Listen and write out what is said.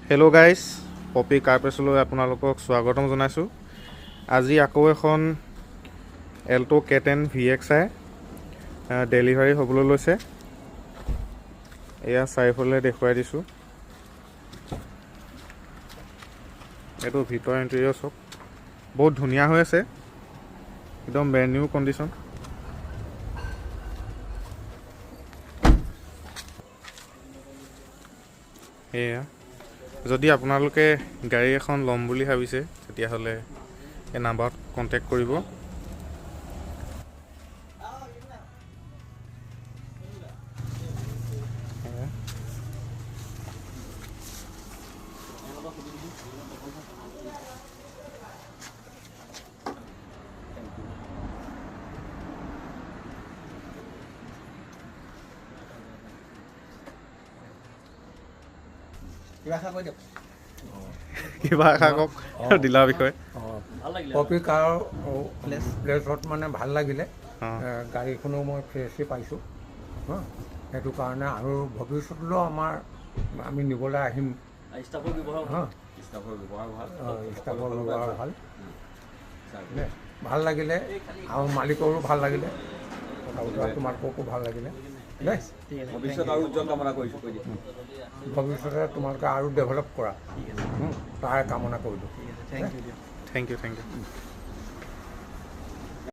Hello' guys, Popi কাৰ প্ৰেছলৈ আপোনালোকক স্বাগতম জনাইছোঁ। আজি আকৌ এখন এল্টো K10 VXi ডেলিভাৰী হ'বলৈ লৈছে। এয়া চাৰিওফালে দেখুৱাই দিছোঁ। এইটো ভিতৰ ইণ্টেৰিয়ৰ চাওক, বহুত ধুনীয়া হৈ আছে, একদম ব্ৰেণ্ড নিউ কণ্ডিশ্যন। এয়া যদি আপোনালোকে গাড়ী এখন ল'ম বুলি ভাবিছে তেতিয়াহ'লে এই নাম্বাৰত কণ্টেক্ট কৰিব। কিবা আশা কওক ডিলাৰ বিষয়ে। পপি কাৰ প্লেছত মানে ভাল লাগিলে, গাড়ীখনো মই ফ্ৰেছেই পাইছোঁ। সেইটো কাৰণে আৰু ভৱিষ্যতলৈও আমি নিবলৈ আহিম। ষ্টাফৰ ব্যৱহাৰ ভাল, ভাল লাগিলে আৰু মালিকৰো ভাল লাগিলে, কথা বতৰা তোমালোককো ভাল লাগিলে দেই। ভৱিষ্যত আৰু উজ্জ্বল কামনা কৰিছোঁ। ভৱিষ্যতে তোমালোকে আৰু ডেভেলপ কৰা তাৰ কামনা কৰিলোঁ। Thank U.